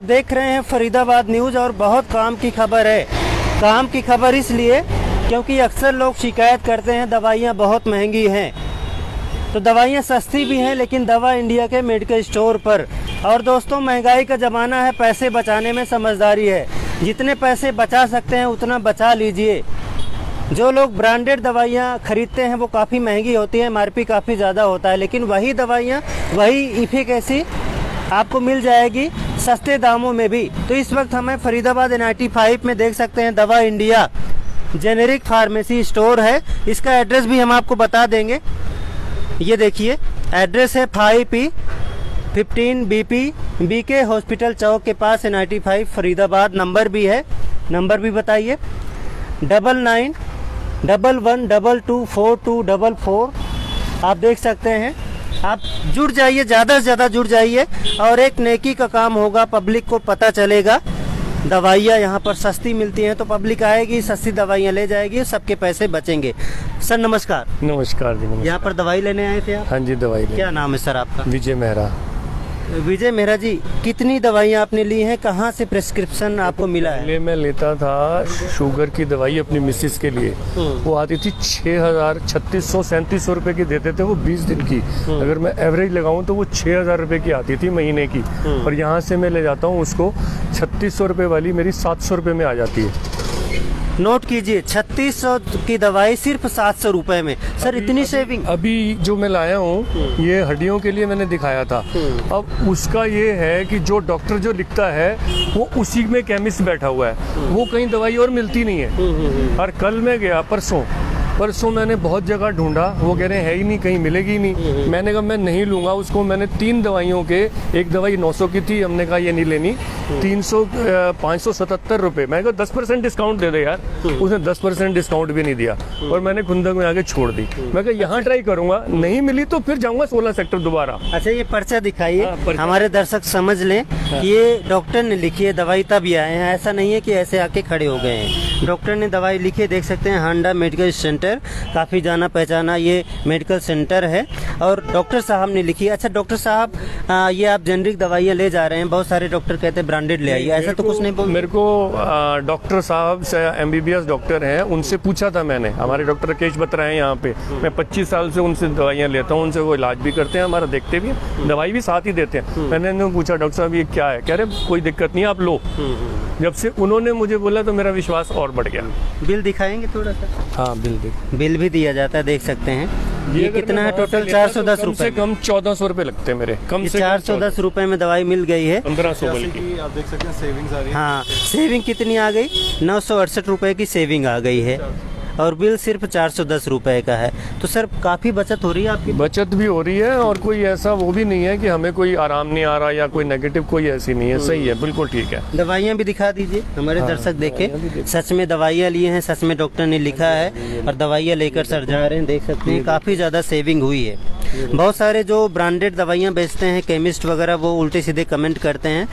देख रहे हैं फरीदाबाद न्यूज़ और बहुत काम की खबर है। काम की खबर इसलिए क्योंकि अक्सर लोग शिकायत करते हैं दवाइयाँ बहुत महंगी हैं। तो दवाइयाँ सस्ती भी हैं लेकिन दवा इंडिया के मेडिकल स्टोर पर। और दोस्तों महंगाई का ज़माना है, पैसे बचाने में समझदारी है। जितने पैसे बचा सकते हैं उतना बचा लीजिए। जो लोग ब्रांडेड दवाइयाँ खरीदते हैं वो काफ़ी महंगी होती है, MRP काफ़ी ज़्यादा होता है, लेकिन वही दवाइयाँ वही इफिकेसी आपको मिल जाएगी सस्ते दामों में भी। तो इस वक्त हमें फरीदाबाद NIT5 में देख सकते हैं दवा इंडिया जेनेरिक फार्मेसी स्टोर है। इसका एड्रेस भी हम आपको बता देंगे। ये देखिए एड्रेस है 5P 15 BP BK हॉस्पिटल चौक के पास NIT5 फरीदाबाद। नंबर भी है, नंबर भी बताइए 9911224244। आप देख सकते हैं, आप जुड़ जाइए, ज़्यादा से ज़्यादा जुड़ जाइए और एक नेकी का काम होगा। पब्लिक को पता चलेगा दवाइयाँ यहाँ पर सस्ती मिलती हैं तो पब्लिक आएगी, सस्ती दवाइयाँ ले जाएगी, सबके पैसे बचेंगे। सर नमस्कार। नमस्कार जी। नमस्कार। यहाँ पर दवाई लेने आए थे आप? हाँ जी, दवाई क्या नाम है सर आपका? विजय मेहरा। विजय मेहरा जी, कितनी दवाइयाँ आपने ली हैं? कहाँ से प्रेस्क्रिप्शन आपको मिला है? पहले मैं लेता था शुगर की दवाई अपनी मिसेस के लिए। वो आती थी 3600 रुपए की देते थे वो 20 दिन की। अगर मैं एवरेज लगाऊं तो वो 6000 रुपए की आती थी महीने की। और यहाँ से मैं ले जाता हूँ उसको 3600 रुपए वाली मेरी 700 रुपए में आ जाती है। नोट कीजिए 3600 की दवाई सिर्फ 700 रुपए में। सर इतनी सेविंग? अभी जो मैं लाया हूँ ये हड्डियों के लिए मैंने दिखाया था। अब उसका ये है कि जो डॉक्टर जो लिखता है वो उसी में केमिस्ट बैठा हुआ है, वो कहीं दवाई और मिलती नहीं है। और कल मैं गया परसों मैंने बहुत जगह ढूंढा, वो कह रहे हैं है ही नहीं, कहीं मिलेगी नहीं। मैंने कहा मैं नहीं लूँगा उसको। मैंने 3 दवाइयों के, एक दवाई 900 की थी, हमने कहा ये नहीं लेनी, 577 रुपये। मैंने कहा 10% डिस्काउंट दे दे यार। उसने 10% डिस्काउंट भी नहीं दिया और मैंने खुंदक में आके छोड़ दी। मैं कहा यहाँ ट्राई करूँगा, नहीं मिली तो फिर जाऊँगा 16 सेक्टर दोबारा। अच्छा ये पर्चा दिखाइए, हमारे दर्शक समझ लें कि ये डॉक्टर ने लिखी है दवाई तब ये आए हैं। ऐसा नहीं है कि ऐसे आके खड़े हो गए हैं। डॉक्टर ने दवाई लिखी है, देख सकते हैं हांडा मेडिकल सेंटर, काफ़ी जाना पहचाना ये मेडिकल सेंटर है और डॉक्टर साहब ने लिखी है। अच्छा डॉक्टर साहब ये आप जेनरिक दवाइयाँ ले जा रहे हैं, बहुत सारे डॉक्टर कहते हैं ब्रांडेड ले आइए, ऐसा तो कुछ नहीं बोल। मेरे को डॉक्टर साहब MBBS डॉक्टर हैं, उनसे पूछा था मैंने। हमारे डॉक्टर राकेश बत्रा हैं यहाँ पे, मैं 25 साल से उनसे दवाइयाँ लेता हूँ, उनसे वो इलाज भी करते हैं, हमारा देखते भी हैं, दवाई भी साथ ही देते हैं। मैंने उन्हें पूछा डॉक्टर साहब ये क्या है? कह रहे कोई दिक्कत नहीं, आप लो। जब से उन्होंने मुझे बोला तो मेरा विश्वास और बढ़ गया। बिल दिखाएंगे थोड़ा सा? हाँ बिल भी दिया जाता है, देख सकते हैं। ये कितना है टोटल? 410 रुपए। कम 1400 रुपए लगते हैं मेरे, कम से 410 रुपए में दवाई मिल गई है। 1500 बल्कि। आप देख सकते हैं सेविंग्स आ रही है। हाँ सेविंग कितनी आ गई? 968 रुपए की सेविंग आ गई है और बिल सिर्फ 410 रुपए का है। तो सर काफ़ी बचत हो रही है आपकी? बचत भी हो रही है और कोई ऐसा वो भी नहीं है कि हमें कोई आराम नहीं आ रहा या कोई नेगेटिव कोई ऐसी नहीं है। सही है, बिल्कुल ठीक है। दवाइयाँ भी दिखा दीजिए, हमारे दर्शक देखें। सच में दवाइयाँ लिए हैं, सच में डॉक्टर ने लिखा है और दवाइयाँ लेकर सर जा रहे हैं, देख सकते हैं काफ़ी ज़्यादा सेविंग हुई है। बहुत सारे जो ब्रांडेड दवाइयाँ बेचते हैं केमिस्ट वगैरह वो उल्टे सीधे कमेंट करते हैं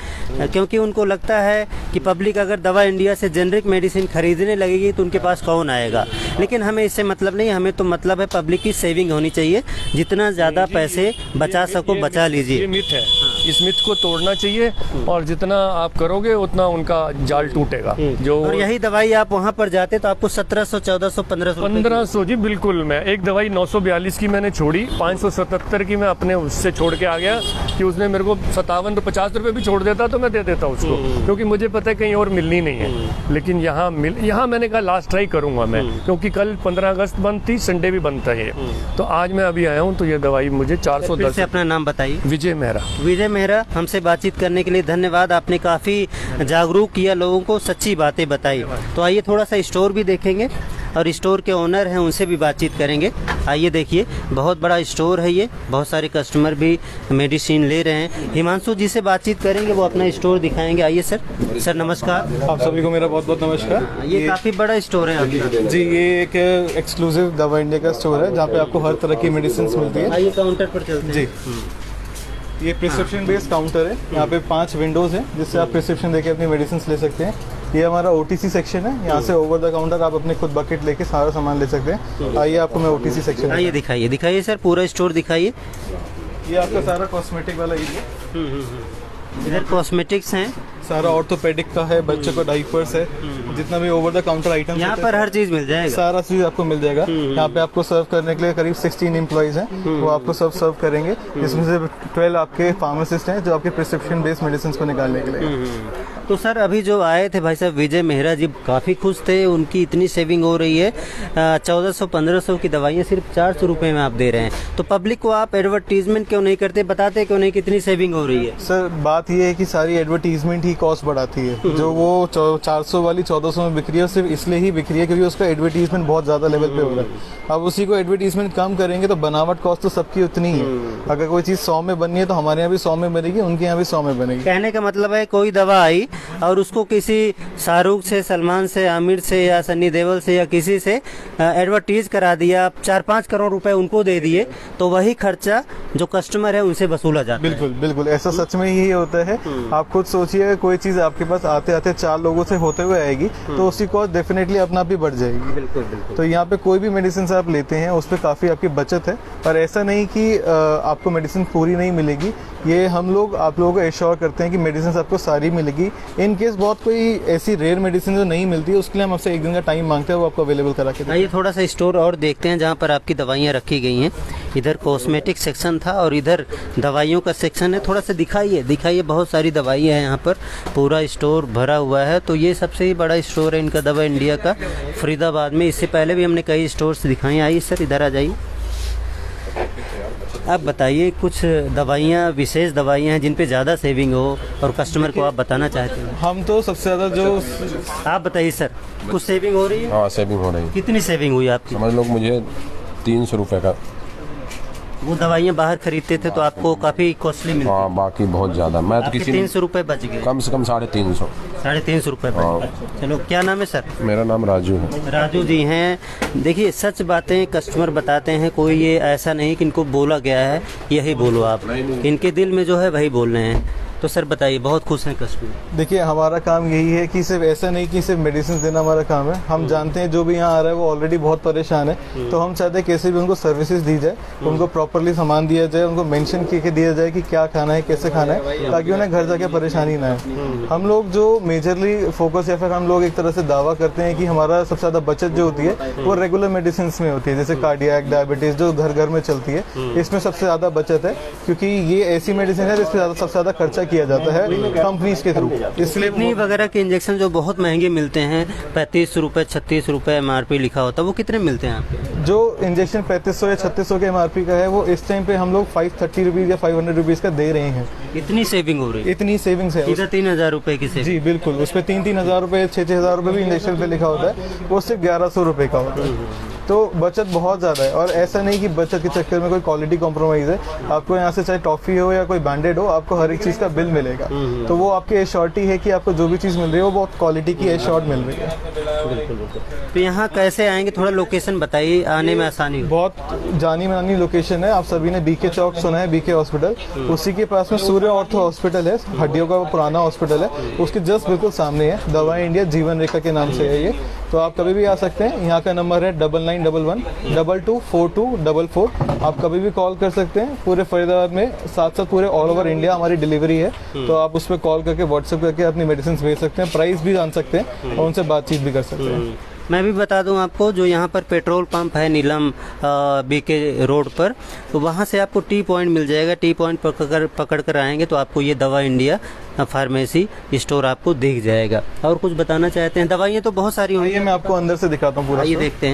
क्योंकि उनको लगता है कि पब्लिक अगर दवा इंडिया से जेनरिक मेडिसिन खरीदने लगेगी तो उनके पास कौन आएगा। लेकिन हमें इससे मतलब नहीं, हमें तो मतलब है पब्लिक की सेविंग होनी चाहिए। जितना ज़्यादा पैसे बचा सको बचा लीजिए। ये मिथ है, इस मिथ को तोड़ना चाहिए और जितना आप करोगे उतना उनका जाल टूटेगा। जो और यही दवाई आप वहाँ पर जाते तो आपको 1700 1400 1500 जी बिल्कुल। मैं एक दवाई 942 की मैंने छोड़ी, 577 की मैं अपने उससे छोड़ के आ गया कि उसने मेरे को 57 50 रुपये भी छोड़ देता तो मैं दे देता उसको, क्योंकि मुझे पता है कहीं और मिलनी नहीं है। लेकिन यहाँ मैंने कहा लास्ट ट्राई करूंगा मैं, क्योंकि कल 15 अगस्त बंद थी, संडे भी बंद था ये। तो आज मैं अभी आया हूँ तो ये दवाई मुझे 410। अपना नाम बताइए। विजय मेहरा। विजय मेहरा, हमसे बातचीत करने के लिए धन्यवाद। आपने काफ़ी जागरूक किया लोगों को, सच्ची बातें बताई। तो आइए थोड़ा सा स्टोर भी देखेंगे और स्टोर के ओनर हैं उनसे भी बातचीत करेंगे। आइए देखिए बहुत बड़ा स्टोर है ये, बहुत सारे कस्टमर भी मेडिसिन ले रहे हैं। हिमांशु जी से बातचीत करेंगे, वो अपना स्टोर दिखाएंगे। आइए सर। सर नमस्कार। आप सभी को मेरा बहुत बहुत नमस्कार। ये काफ़ी बड़ा स्टोर है आपका? जी ये एक एक्सक्लूसिव दवा इंडिया का स्टोर है जहाँ पे आपको हर तरह की मेडिसिन मिलती है। आइए काउंटर पर चलते हैं। जी ये प्रिस्क्रिप्शन बेस्ड काउंटर है। यहाँ पे 5 विंडोज हैं जिससे आप प्रिस्क्रिप्शन देके अपनी मेडिसिन ले सकते हैं। ये हमारा OTC सेक्शन है, यहाँ से ओवर द काउंटर आप अपने खुद बकेट लेके सारा सामान ले सकते हैं। आइए आपको मैं OTC सेक्शन। आइए दिखाइए सर, पूरा स्टोर दिखाइए। ये आपका सारा कॉस्मेटिक वाला एरिया। इधर कॉस्मेटिक्स हैं, सारा ऑर्थोपेडिक का है, बच्चों का डाइपर्स है, जितना भी ओवर द काउंटर आइटम यहाँ पर हर चीज मिल जाएगा। सारा चीज आपको मिल जाएगा। यहाँ पे आपको सर्व करने के लिए करीब 16 एम्प्लॉइज हैं, वो आपको सब सर्व करेंगे। इसमें से 12 आपके फार्मासिस्ट हैं जो आपके प्रिस्क्रिप्शन बेस्ड मेडिसिन को निकालने के लिए। तो सर अभी जो आए थे भाई साहब विजय मेहरा जी, काफ़ी खुश थे, उनकी इतनी सेविंग हो रही है। 1400-1500 की दवाइयाँ सिर्फ 400 रुपये में आप दे रहे हैं। तो पब्लिक को आप एडवर्टीजमेंट क्यों नहीं करते, बताते क्यों नहीं कितनी सेविंग हो रही है? सर बात ये है कि सारी एडवर्टीजमेंट ही कॉस्ट बढ़ाती है। जो वो 400 वाली 1400 में बिक रही है सिर्फ इसलिए ही बिक रही है क्योंकि उसका एडवर्टीजमेंट बहुत ज़्यादा लेवल पे हो रहा है। अब उसी को एडवर्टीजमेंट कम करेंगे तो बनावट कॉस्ट तो सबकी उतनी ही है। अगर कोई चीज़ 100 में बननी है तो हमारे यहाँ भी 100 में बनेगी, उनके यहाँ भी 100 में बनेगी। कहने का मतलब है कोई दवा आई और उसको किसी शाहरुख से, सलमान से, आमिर से या सन्नी देओल से या किसी से एडवर्टीज करा दिया, 4-5 करोड़ रुपए उनको दे दिए, तो वही खर्चा जो कस्टमर है उनसे वसूला जाता है। बिल्कुल बिल्कुल, ऐसा सच में ही होता है। आप खुद सोचिए, कोई चीज़ आपके पास आते आते 4 लोगों से होते हुए आएगी तो उसकी कॉस्ट डेफिनेटली अपना आप भी बढ़ जाएगी। बिल्कुल बिल्कुल। तो यहाँ पे कोई भी मेडिसिन आप लेते हैं उस पर काफ़ी आपकी बचत है। और ऐसा नहीं कि आपको मेडिसिन पूरी नहीं मिलेगी, ये हम लोग आप लोगों को एश्योर करते हैं कि मेडिसिन आपको सारी मिलेगी। इन केस बहुत कोई ऐसी रेयर मेडिसिन जो नहीं मिलती है उसके लिए हम आपसे 1 दिन का टाइम मांगते हैं, वो आपको अवेलेबल करा के। आइए थोड़ा सा स्टोर और देखते हैं जहाँ पर आपकी दवाइयाँ रखी गई हैं। इधर कॉस्मेटिक सेक्शन था और इधर दवाइयों का सेक्शन है। थोड़ा सा दिखाइए, बहुत सारी दवाइयाँ हैं यहाँ पर, पूरा स्टोर भरा हुआ है। तो ये सबसे ही बड़ा स्टोर है इनका, दवा इंडिया का, फरीदाबाद में। इससे पहले भी हमने कई स्टोर्स दिखाए। आइए सर इधर आ जाइए, आप बताइए कुछ दवाइयाँ, विशेष दवाइयाँ हैं जिन पे ज़्यादा सेविंग हो और कस्टमर को आप बताना चाहते हैं। हम तो सबसे ज़्यादा जो आप बताइए सर, कुछ सेविंग हो रही है? हाँ सेविंग हो रही है। कितनी सेविंग हुई आपकी? समझ लो मुझे 300 रुपये का। वो दवाइयाँ बाहर खरीदते थे तो आपको काफ़ी कॉस्टली मिलती, हाँ बाकी बहुत ज़्यादा। मैं तो आपके किसी 300 रुपये बच गए, कम से कम 350। 350 रुपये बच गए। चलो, क्या नाम है सर? मेरा नाम राजू है। राजू जी हैं। देखिए सच बातें कस्टमर बताते हैं, कोई ये ऐसा नहीं कि इनको बोला गया है यही बोलो आप, इनके दिल में जो है वही बोल रहे हैं। तो सर बताइए, बहुत खुश हैं कस्टमर? देखिए हमारा काम यही है कि सिर्फ ऐसा नहीं कि सिर्फ मेडिसिन देना हमारा काम है। हम जानते हैं जो भी यहाँ आ रहा है वो ऑलरेडी बहुत परेशान है, तो हम चाहते हैं कैसे भी उनको सर्विसेज दी जाए, उनको प्रॉपरली सामान दिया जाए, उनको मेंशन करके दिया जाए कि क्या खाना है, कैसे खाना है, ताकि उन्हें घर जाके परेशानी ना है। हम लोग जो मेजरली फोकस या फिर हम लोग एक तरह से दावा करते हैं कि हमारा सबसे ज़्यादा बचत जो होती है वो रेगुलर मेडिसिन में होती है, जैसे कार्डियक, डायबिटीज़ जो घर घर में चलती है, इसमें सबसे ज़्यादा बचत है। क्योंकि ये ऐसी मेडिसिन है जिस पर सबसे ज़्यादा खर्चा किया जाता है कंपनीज के थ्रू। इसलिए स्टेपनी वगैरह के इंजेक्शन जो बहुत महंगे मिलते हैं, 35 रुपये 36 रुपये MRP लिखा होता है, वो कितने मिलते हैं आपके? जो इंजेक्शन 3500 या 3600 के MRP का है वो इस टाइम पे हम लोग 530 रुपीज़ या 500 रुपीज़ का दे रहे हैं। इतनी सेविंग हो रही है? इतनी सेविंग्स है। सीधा 3000 रुपये की सेविंग? जी बिल्कुल, उस पर 3-3 हज़ार रुपये, 6-6 हज़ार रुपये भी इंजेक्शन पे लिखा होता है, वो सिर्फ 1100 रुपये का होता है। तो बचत बहुत ज़्यादा है। और ऐसा नहीं कि बचत के चक्कर में कोई क्वालिटी कॉम्प्रोमाइज़ है। आपको यहाँ से चाहे टॉफ़ी हो या कोई बैंडेड हो, आपको हर एक चीज़ का बिल मिलेगा। तो वो आपकी एश्योरिटी है कि आपको जो भी चीज़ मिल रही है वो बहुत क्वालिटी की एश्योर्ड मिल रही है। तो यहाँ कैसे आएंगे, थोड़ा लोकेशन बताइए, आने में आसानी हो? बहुत जानी मानी लोकेशन है। आप सभी ने बीके चौक सुना है, बीके हॉस्पिटल, उसी के पास में सूर्य ऑर्थो हॉस्पिटल है, हड्डियों का वो पुराना हॉस्पिटल है, उसके जस्ट बिल्कुल सामने है दवाई इंडिया, जीवन रेखा के नाम से है ये। तो आप कभी भी आ सकते हैं। यहाँ का नंबर है 9911 22 4244। आप कभी भी कॉल कर सकते हैं। पूरे फरीदाबाद में, साथ साथ पूरे ऑल ओवर इंडिया हमारी डिलीवरी है। तो आप उस पर कॉल करके, व्हाट्सएप करके अपनी मेडिसिन भेज सकते हैं, प्राइस भी जान सकते हैं और उनसे बातचीत भी कर सकते हैं। मैं भी बता दूं आपको, जो यहाँ पर पेट्रोल पंप है नीलम बीके रोड पर, तो वहाँ से आपको टी पॉइंट मिल जाएगा। टी पॉइंट पकड़ कर आएंगे तो आपको ये दवा इंडिया फार्मेसी स्टोर आपको दिख जाएगा। और कुछ बताना चाहते हैं? दवाइयाँ तो बहुत सारी होंगी, मैं आपको अंदर से दिखाता हूँ पूरा। ये देखते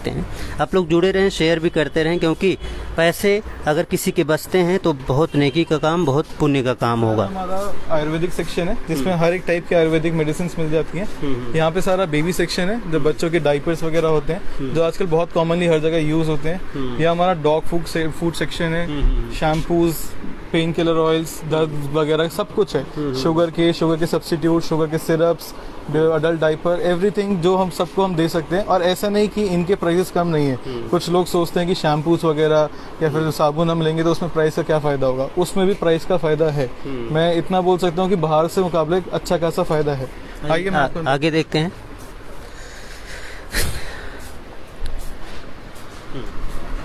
हैं। आप लोग जुड़े रहें, शेयर भी करते रहें, क्योंकि पैसे अगर किसी के बचते हैं तो बहुत नेकी का काम, बहुत पुण्य का काम होगा। हमारा आयुर्वेदिक सेक्शन है जिसमें हर एक टाइप की आयुर्वेदिक मेडिसिन मिल जाती हैं। यहाँ पे सारा बेबी सेक्शन है, जो बच्चों के डाइपर्स वगैरह होते हैं, जो आजकल बहुत कॉमनली हर जगह यूज होते हैं। यह हमारा डॉग फूड सेक्शन है, शैम्पूज, पेन किलर ऑयल्स, दर्द वगैरह सब कुछ है। शुगर के सब्स्टिट्यूट, शुगर के सिरप्स, अडल्ट डाइपर, एवरीथिंग जो हम सबको हम दे सकते हैं। और ऐसा नहीं कि इनके प्राइसेस कम नहीं है। कुछ लोग सोचते हैं कि शैम्पूस वगैरह या फिर साबुन हम लेंगे तो उसमें प्राइस का क्या फ़ायदा होगा, उसमें भी प्राइस का फ़ायदा है। मैं इतना बोल सकता हूँ कि बाहर से मुकाबले अच्छा खासा फ़ायदा है। आइए आगे देखते हैं।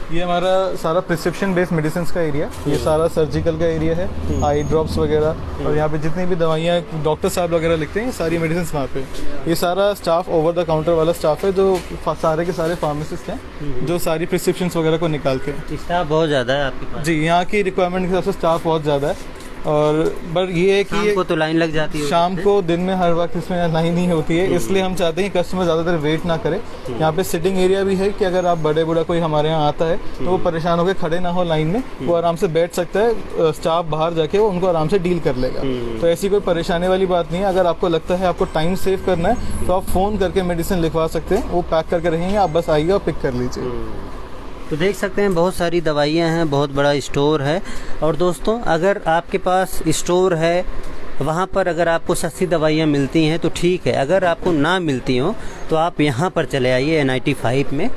ये हमारा सारा प्रिस्क्रिप्शन बेस्ड मेडिसिन का एरिया, ये सारा सर्जिकल का एरिया है, आई ड्रॉप्स वगैरह, और यहाँ पे जितनी भी दवाइयाँ डॉक्टर साहब वगैरह लिखते हैं, ये सारी मेडिसिन वहाँ पे। ये सारा स्टाफ ओवर द काउंटर वाला स्टाफ है जो सारे के सारे फार्मासिस्ट हैं जो सारी प्रिस्क्रिप्शन वगैरह को निकालते हैं। स्टाफ बहुत ज़्यादा है आपके पास? जी, यहाँ की रिक्वायरमेंट के हिसाब से स्टाफ बहुत ज़्यादा है, और बट ये है कि शाम को तो लाइन लग जाती है? शाम को, दिन में हर वक्त इसमें लाइन नहीं होती है, इसलिए हम चाहते हैं कि कस्टमर ज़्यादातर वेट ना करे। यहाँ पे सिटिंग एरिया भी है कि अगर आप बड़े बूढ़ा कोई हमारे यहाँ आता है तो वो परेशान होकर खड़े ना हो लाइन में, वो आराम से बैठ सकता है, स्टाफ बाहर जाके वो उनको आराम से डील कर लेगा। तो ऐसी कोई परेशानी वाली बात नहीं है। अगर आपको लगता है आपको टाइम सेव करना है तो आप फ़ोन करके मेडिसिन लिखवा सकते हैं, वो पैक करके रहेंगे, आप बस आइए और पिक कर लीजिए। तो देख सकते हैं बहुत सारी दवाइयाँ हैं, बहुत बड़ा स्टोर है। और दोस्तों, अगर आपके पास स्टोर है, वहाँ पर अगर आपको सस्ती दवाइयाँ मिलती हैं तो ठीक है, अगर आपको ना मिलती हो तो आप यहाँ पर चले आइए NIT 5 में।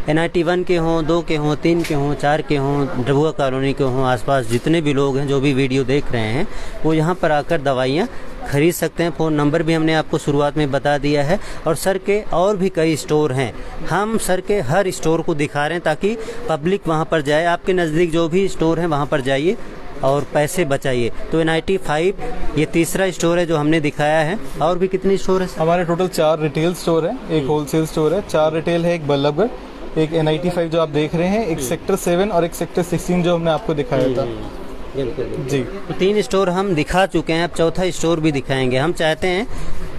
NIT 1 के हों, 2 के हों, 3 के हों, 4 के हों, डबुआ कॉलोनी के हों, आसपास जितने भी लोग हैं जो भी वीडियो देख रहे हैं वो यहाँ पर आकर दवाइयाँ खरीद सकते हैं। फ़ोन नंबर भी हमने आपको शुरुआत में बता दिया है। और सर के और भी कई स्टोर हैं, हम सर के हर स्टोर को दिखा रहे हैं ताकि पब्लिक वहाँ पर जाए। आपके नज़दीक जो भी स्टोर हैं वहाँ पर जाइए और पैसे बचाइए। तो NIT 5 ये तीसरा स्टोर है जो हमने दिखाया है। और भी कितने स्टोर है? हमारे टोटल 4 रिटेल स्टोर है, एक होलसेल स्टोर है, 4 रिटेल है, एक बल्लभगढ़, एक NIT 5 जो आप देख रहे हैं, एक सेक्टर 7 और एक सेक्टर 16 जो हमने आपको दिखाया था। जी, तो 3 स्टोर हम दिखा चुके हैं, अब चौथा स्टोर भी दिखाएंगे। हम चाहते हैं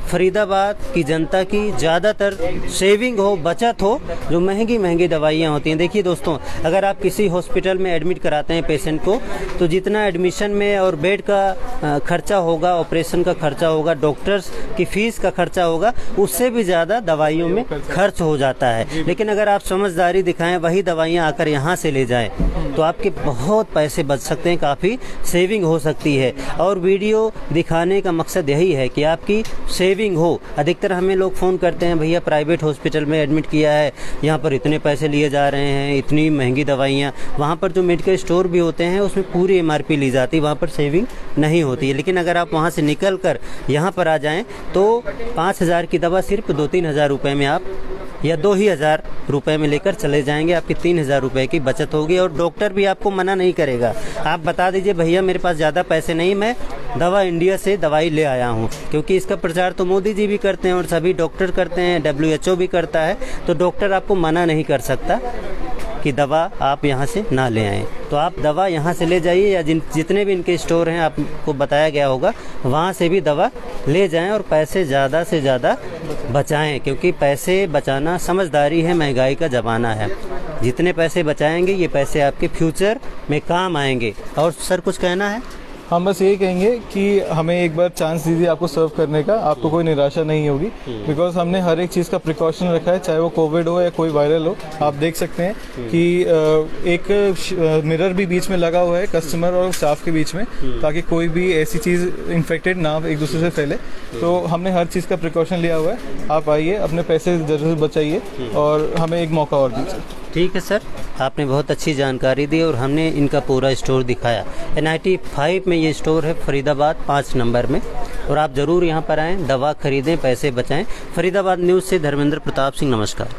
फरीदाबाद की जनता की ज़्यादातर सेविंग हो, बचत हो। जो महंगी महंगी दवाइयाँ होती हैं, देखिए दोस्तों, अगर आप किसी हॉस्पिटल में एडमिट कराते हैं पेशेंट को, तो जितना एडमिशन में और बेड का खर्चा होगा, ऑपरेशन का खर्चा होगा, डॉक्टर्स की फ़ीस का खर्चा होगा, उससे भी ज़्यादा दवाइयों में खर्च हो जाता है। लेकिन अगर आप समझदारी दिखाएं, वही दवाइयाँ आकर यहाँ से ले जाएं, तो आपके बहुत पैसे बच सकते हैं, काफ़ी सेविंग हो सकती है। और वीडियो दिखाने का मकसद यही है कि आपकी सेविंग हो। अधिकतर हमें लोग फ़ोन करते हैं, भैया प्राइवेट हॉस्पिटल में एडमिट किया है, यहाँ पर इतने पैसे लिए जा रहे हैं, इतनी महंगी दवाइयाँ। वहाँ पर जो मेडिकल स्टोर भी होते हैं उसमें पूरी MRP ली जाती है, वहाँ पर सेविंग नहीं होती है। लेकिन अगर आप वहाँ से निकल कर यहाँ पर आ जाएँ तो 5,000 की दवा सिर्फ 2-3 हज़ार रुपये में आप, या 2,000 रुपये में लेकर चले जाएंगे, आपकी 3,000 रुपये की बचत होगी। और डॉक्टर भी आपको मना नहीं करेगा। आप बता दीजिए, भैया मेरे पास ज़्यादा पैसे नहीं, मैं दवा इंडिया से दवाई ले आया हूँ, क्योंकि इसका प्रचार तो मोदी जी भी करते हैं और सभी डॉक्टर करते हैं, WHO भी करता है, तो डॉक्टर आपको मना नहीं कर सकता कि दवा आप यहाँ से ना ले आएँ। तो आप दवा यहाँ से ले जाइए, या जितने भी इनके स्टोर हैं आपको बताया गया होगा, वहाँ से भी दवा ले जाएं और पैसे ज़्यादा से ज़्यादा बचाएं, क्योंकि पैसे बचाना समझदारी है, महंगाई का ज़माना है। जितने पैसे बचाएंगे ये पैसे आपके फ्यूचर में काम आएंगे। और सर कुछ कहना है? हम बस यही कहेंगे कि हमें एक बार चांस दीजिए आपको सर्व करने का, आपको कोई निराशा नहीं होगी, बिकॉज हमने हर एक चीज़ का प्रिकॉशन रखा है, चाहे वो कोविड हो या कोई वायरल हो। आप देख सकते हैं कि एक मिरर भी बीच में लगा हुआ है कस्टमर और स्टाफ के बीच में, ताकि कोई भी ऐसी चीज़ इन्फेक्टेड ना एक दूसरे से फैले। तो हमने हर चीज़ का प्रिकॉशन लिया हुआ है। आप आइए, अपने पैसे ज़रूर बचाइए और हमें एक मौका और दीजिए। ठीक है सर, आपने बहुत अच्छी जानकारी दी और हमने इनका पूरा स्टोर दिखाया। NIT 5 में ये स्टोर है, फरीदाबाद 5 नंबर में। और आप ज़रूर यहाँ पर आएँ, दवा खरीदें, पैसे बचाएं। फरीदाबाद न्यूज़ से धर्मेंद्र प्रताप सिंह, नमस्कार।